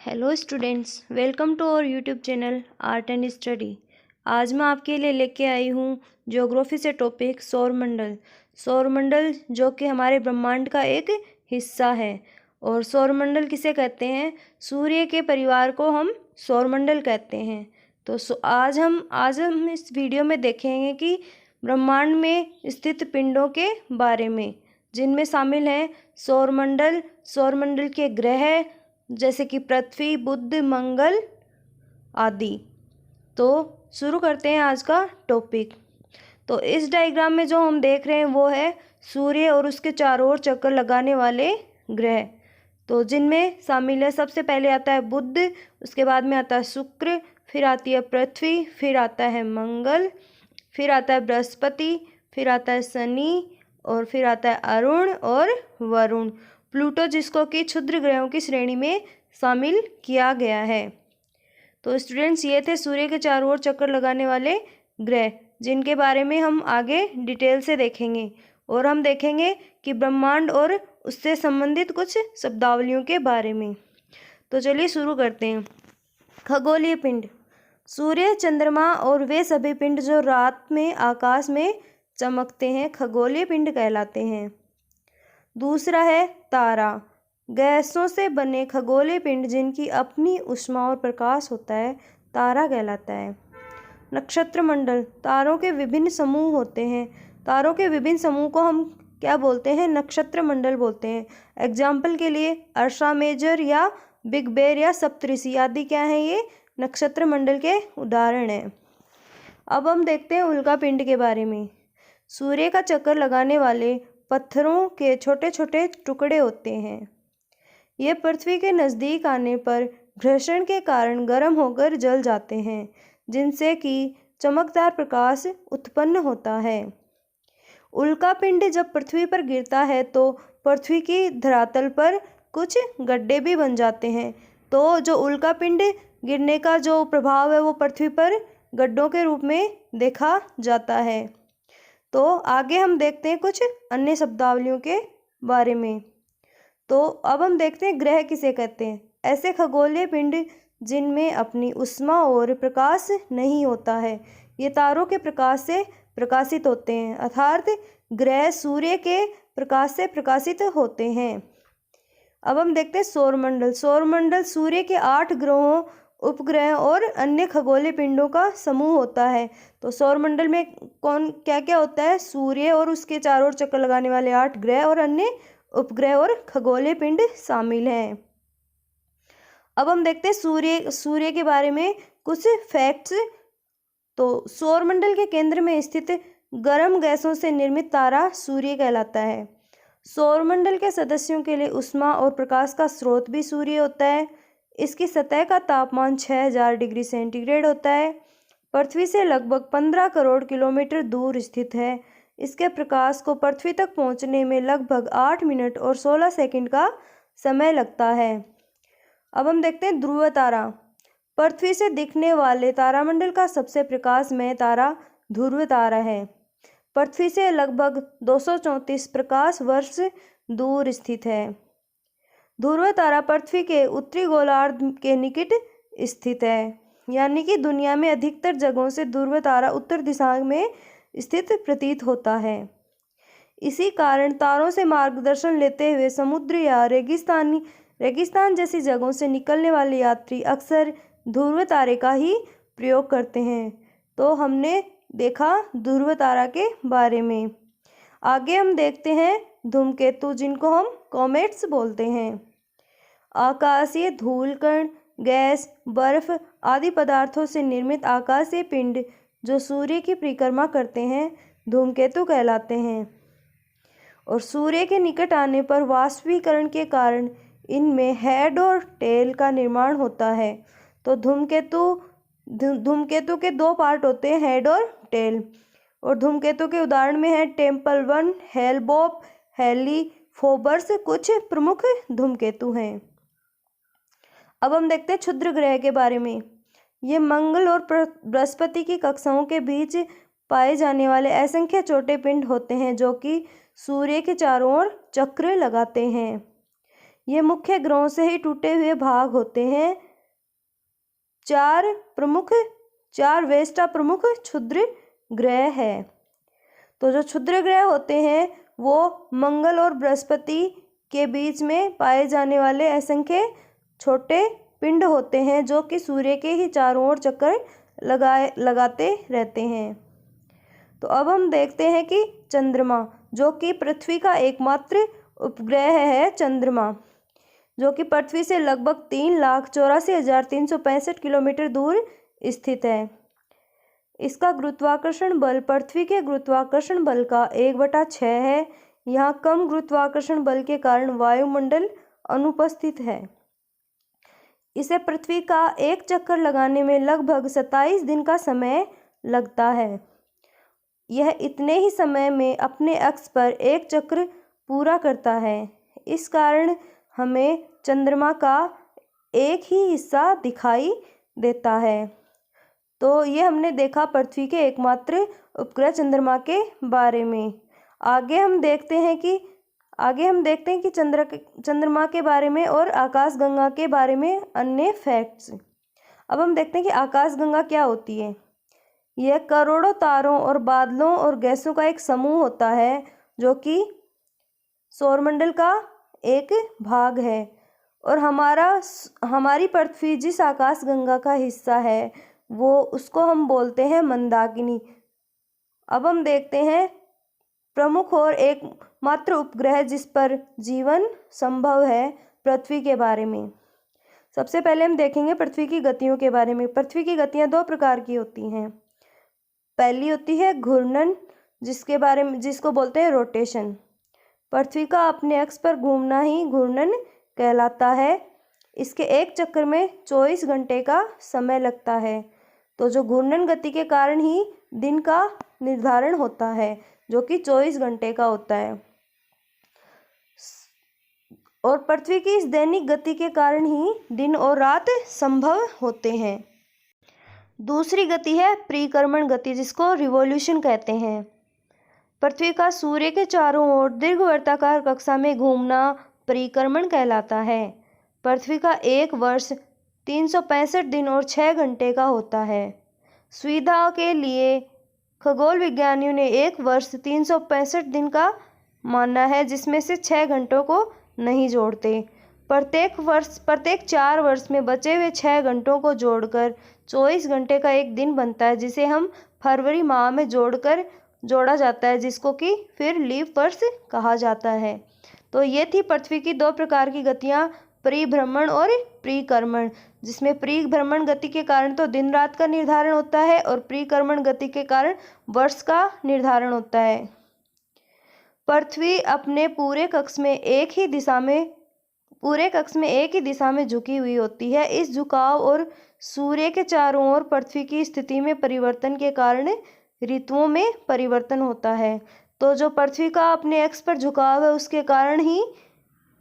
Hello students, welcome to our YouTube channel art and study. आज मैं आपके लिए लेके आई हूँ ज्योग्राफी से टॉपिक सौरमंडल। सौरमंडल जो कि हमारे ब्रह्मांड का एक हिस्सा है। और सौरमंडल किसे कहते हैं? सूर्य के परिवार को हम सौरमंडल कहते हैं। तो आज हम इस वीडियो में देखेंगे कि ब्रह्मांड में स्थित पिंडों के बारे में, जिनमें शामिल हैं सौरमंडल, सौरमंडल के ग्रह जैसे कि पृथ्वी, बुध, मंगल आदि। तो शुरू करते हैं आज का टॉपिक। तो इस डायग्राम में जो हम देख रहे हैं वो है सूर्य और उसके चारों ओर चक्कर लगाने वाले ग्रह। तो जिनमें शामिल है, सबसे पहले आता है बुध, उसके बाद में आता है शुक्र, फिर आती है पृथ्वी, फिर आता है मंगल, फिर आता है बृहस्पति, फिर आता है शनि, और फिर आता है अरुण और वरुण। प्लूटो, जिसको कि क्षुद्र ग्रहों की श्रेणी में शामिल किया गया है। तो स्टूडेंट्स, ये थे सूर्य के चारों ओर चक्कर लगाने वाले ग्रह, जिनके बारे में हम आगे डिटेल से देखेंगे। और हम देखेंगे कि ब्रह्मांड और उससे संबंधित कुछ शब्दावलियों के बारे में। तो चलिए शुरू करते हैं। खगोलीय पिंड। सूर्य, चंद्रमा और वे सभी पिंड जो रात में आकाश में चमकते हैं खगोलीय पिंड कहलाते हैं। दूसरा है तारा। गैसों से बने खगोलीय पिंड जिनकी अपनी ऊष्मा और प्रकाश होता है, तारा कहलाता है। नक्षत्र मंडल। तारों के विभिन्न समूह होते हैं। तारों के विभिन्न समूह को हम क्या बोलते हैं? नक्षत्र मंडल बोलते हैं। एग्जाम्पल के लिए अर्सा मेजर या बिग बेर या सप्तऋषि आदि क्या है? ये नक्षत्र मंडल के उदाहरण हैं। अब हम देखते हैं उल्का पिंड के बारे में। सूर्य का चक्कर लगाने वाले पत्थरों के छोटे छोटे टुकड़े होते हैं। ये पृथ्वी के नज़दीक आने पर घर्षण के कारण गर्म होकर जल जाते हैं, जिनसे कि चमकदार प्रकाश उत्पन्न होता है। उल्का पिंड जब पृथ्वी पर गिरता है तो पृथ्वी की धरातल पर कुछ गड्ढे भी बन जाते हैं। तो जो उल्का पिंड गिरने का जो प्रभाव है वो पृथ्वी पर गड्ढों के रूप में देखा जाता है। तो आगे हम देखते हैं कुछ अन्य शब्दावलियों के बारे में। तो अब हम देखते हैं ग्रह किसे कहते हैं। ऐसे खगोलीय पिंड जिनमें अपनी ऊष्मा और प्रकाश नहीं होता है, ये तारों के प्रकाश से प्रकाशित होते हैं, अर्थात ग्रह सूर्य के प्रकाश से प्रकाशित होते हैं। अब हम देखते हैं सौरमंडल। सौरमंडल सूर्य के 8 ग्रहों, उपग्रह और अन्य खगोलीय पिंडों का समूह होता है। तो सौरमंडल में कौन क्या क्या होता है? सूर्य और उसके चारों ओर चक्कर लगाने वाले 8 ग्रह और अन्य उपग्रह और खगोलीय पिंड शामिल हैं। अब हम देखते हैं सूर्य के बारे में कुछ फैक्ट्स। तो सौरमंडल के केंद्र में स्थित गर्म गैसों से निर्मित तारा सूर्य कहलाता है। सौरमंडल के सदस्यों के लिए ऊष्मा और प्रकाश का स्रोत भी सूर्य होता है। इसकी सतह का तापमान 6000 डिग्री सेंटीग्रेड होता है। पृथ्वी से लगभग 15 करोड़ किलोमीटर दूर स्थित है। इसके प्रकाश को पृथ्वी तक पहुंचने में लगभग 8 मिनट और 16 सेकंड का समय लगता है। अब हम देखते हैं ध्रुव तारा। पृथ्वी से दिखने वाले तारामंडल का सबसे प्रकाशमय तारा ध्रुव तारा है। पृथ्वी से लगभग 234 प्रकाश वर्ष दूर स्थित है। ध्रुव तारा पृथ्वी के उत्तरी गोलार्ध के निकट स्थित है, यानी कि दुनिया में अधिकतर जगहों से ध्रुव तारा उत्तर दिशा में स्थित प्रतीत होता है। इसी कारण तारों से मार्गदर्शन लेते हुए समुद्र या रेगिस्तान जैसी जगहों से निकलने वाले यात्री अक्सर ध्रुव तारे का ही प्रयोग करते हैं। तो हमने देखा ध्रुव तारा के बारे में। आगे हम देखते हैं धूमकेतु, जिनको हम कॉमेट्स बोलते हैं। आकाशीय धूल कण, गैस, बर्फ आदि पदार्थों से निर्मित आकाशीय पिंड जो सूर्य की परिक्रमा करते हैं, धूमकेतु कहलाते हैं। और सूर्य के निकट आने पर वाष्पीकरण के कारण इनमें हेड और टेल का निर्माण होता है। तो धूमकेतु के 2 पार्ट होते हैं, हेड और टेल। और धूमकेतु के उदाहरण में है टेम्पल 1, हेल-बोप, हेली, फोबर्स कुछ प्रमुख धूमकेतु हैं। अब हम देखते हैं क्षुद्र ग्रह के बारे में। ये मंगल और बृहस्पति की कक्षाओं के बीच पाए जाने वाले असंख्य छोटे पिंड होते हैं जो कि सूर्य के चारों ओर चक्र लगाते हैं। ये मुख्य ग्रहों से ही टूटे हुए भाग होते हैं। चार वेष्टा प्रमुख क्षुद्र ग्रह है। तो जो क्षुद्र ग्रह होते हैं वो मंगल और बृहस्पति के बीच में पाए जाने वाले असंख्य छोटे पिंड होते हैं जो कि सूर्य के ही चारों ओर चक्कर लगाते रहते हैं। तो अब हम देखते हैं कि चंद्रमा, जो कि पृथ्वी का एकमात्र उपग्रह है, चंद्रमा जो कि पृथ्वी से लगभग 3,84,365 किलोमीटर दूर स्थित है। इसका गुरुत्वाकर्षण बल पृथ्वी के गुरुत्वाकर्षण बल का 1/6 है। यहाँ कम गुरुत्वाकर्षण बल के कारण वायुमंडल अनुपस्थित है। इसे पृथ्वी का एक चक्कर लगाने में लगभग 27 दिन का समय लगता है। यह इतने ही समय में अपने अक्ष पर एक चक्र पूरा करता है। इस कारण हमें चंद्रमा का एक ही हिस्सा दिखाई देता है। तो ये हमने देखा पृथ्वी के एकमात्र उपग्रह चंद्रमा के बारे में। आगे हम देखते हैं कि चंद्रमा के बारे में और आकाशगंगा के बारे में अन्य फैक्ट्स। अब हम देखते हैं कि आकाशगंगा क्या होती है। यह करोड़ों तारों और बादलों और गैसों का एक समूह होता है जो कि सौरमंडल का एक भाग है। और हमारी पृथ्वी जिस आकाशगंगा का हिस्सा है वो उसको हम बोलते हैं मंदाकिनी। अब हम देखते हैं प्रमुख और एकमात्र उपग्रह जिस पर जीवन संभव है, पृथ्वी के बारे में। सबसे पहले हम देखेंगे पृथ्वी की गतियों के बारे में। पृथ्वी की गतियां 2 प्रकार की होती हैं। पहली होती है घूर्णन, जिसको बोलते हैं रोटेशन। पृथ्वी का अपने अक्ष पर घूमना ही घूर्णन कहलाता है। इसके एक चक्कर में 24 घंटे का समय लगता है। तो जो घूर्णन गति के कारण ही दिन का निर्धारण होता है जो कि 24 घंटे का होता है। और पृथ्वी की इस दैनिक गति के कारण ही दिन और रात संभव होते हैं। दूसरी गति है परिक्रमण गति, जिसको रिवॉल्यूशन कहते हैं। पृथ्वी का सूर्य के चारों ओर दीर्घवृत्ताकार कक्षा में घूमना परिक्रमण कहलाता है। पृथ्वी का एक वर्ष 365 दिन और 6 घंटे का होता है। सुविधा के लिए खगोल विज्ञानियों ने एक वर्ष 365 दिन का माना है, जिसमें से 6 घंटों को नहीं जोड़ते। प्रत्येक 4 वर्ष में बचे हुए 6 घंटों को जोड़कर 24 घंटे का एक दिन बनता है, जिसे हम फरवरी माह में जोड़ा जाता है, जिसको कि फिर लीप वर्ष कहा जाता है। तो ये थी पृथ्वी की 2 प्रकार की गतियाँ, परिभ्रमण और परिक्रमण, जिसमें परिभ्रमण गति के कारण तो दिन रात का निर्धारण होता है और परिक्रमण गति के कारण वर्ष का निर्धारण होता है। पृथ्वी अपने पूरे कक्ष में एक ही दिशा में झुकी हुई होती है। इस झुकाव और सूर्य के चारों ओर पृथ्वी की स्थिति में परिवर्तन के कारण ऋतुओं में परिवर्तन होता है। तो जो पृथ्वी का अपने अक्ष पर झुकाव है उसके कारण ही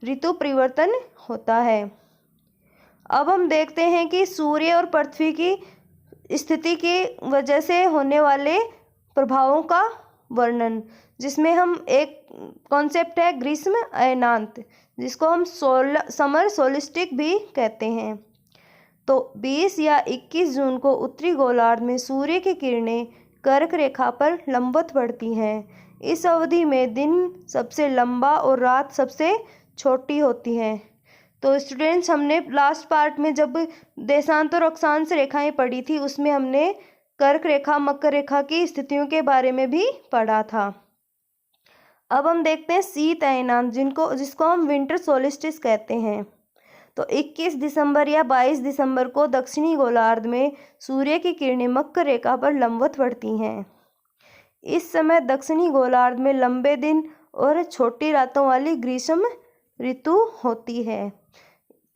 ऋतु परिवर्तन होता है। अब हम देखते हैं कि सूर्य और पृथ्वी की स्थिति की वजह से होने वाले प्रभावों का वर्णन, जिसमें हम एक कॉन्सेप्ट है ग्रीष्म अयनांत, जिसको हम समर सोलिस्टिक भी कहते हैं। तो 20 या 21 जून को उत्तरी गोलार्ध में सूर्य की किरणें कर्क रेखा पर लंबवत बढ़ती हैं। इस अवधि में दिन सबसे लंबा और रात सबसे छोटी होती है। तो स्टूडेंट्स, हमने लास्ट पार्ट में जब देशांत और अक्षांश रेखाएं पढ़ी थी उसमें हमने कर्क रेखा, मकर रेखा की स्थितियों के बारे में भी पढ़ा था। अब हम देखते हैं शीत अयनांत, जिसको हम विंटर सोलिस्टिस कहते हैं। तो 21 दिसंबर या 22 दिसंबर को दक्षिणी गोलार्ध में सूर्य की किरणें मकर रेखा पर लंबवत बढ़ती हैं। इस समय दक्षिणी गोलार्ध में लंबे दिन और छोटी रातों वाली ग्रीष्म ऋतु होती है।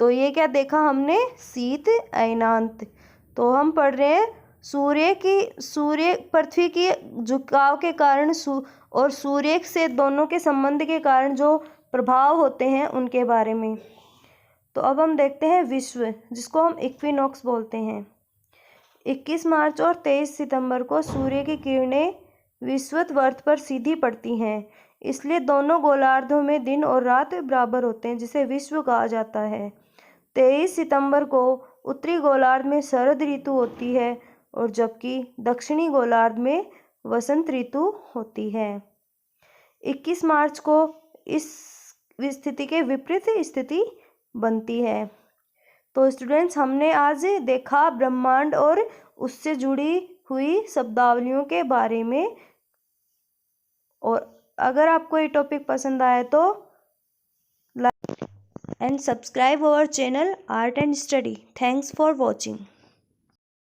तो ये क्या देखा हमने, शीत अयनांत। तो हम पढ़ रहे हैं पृथ्वी की झुकाव के कारण और सूर्य से दोनों के संबंध के कारण जो प्रभाव होते हैं उनके बारे में। तो अब हम देखते हैं विश्व, जिसको हम इक्विनॉक्स बोलते हैं। 21 मार्च और 23 सितंबर को सूर्य की किरणें विषुवत वर्त पर सीधी पड़ती हैं। इसलिए दोनों गोलार्धों में दिन और रात बराबर होते हैं, जिसे विश्व कहा जाता है। 23 सितंबर को उत्तरी गोलार्ध में शरद ऋतु होती है और जबकि दक्षिणी गोलार्ध में वसंत ऋतु होती है। 21 मार्च को इस स्थिति के विपरीत स्थिति बनती है। तो स्टूडेंट्स, हमने आज देखा ब्रह्मांड और उससे जुड़ी हुई शब्दावलियों के बारे में। और अगर आपको ये टॉपिक पसंद आए तो like and subscribe our channel art and study. Thanks for watching.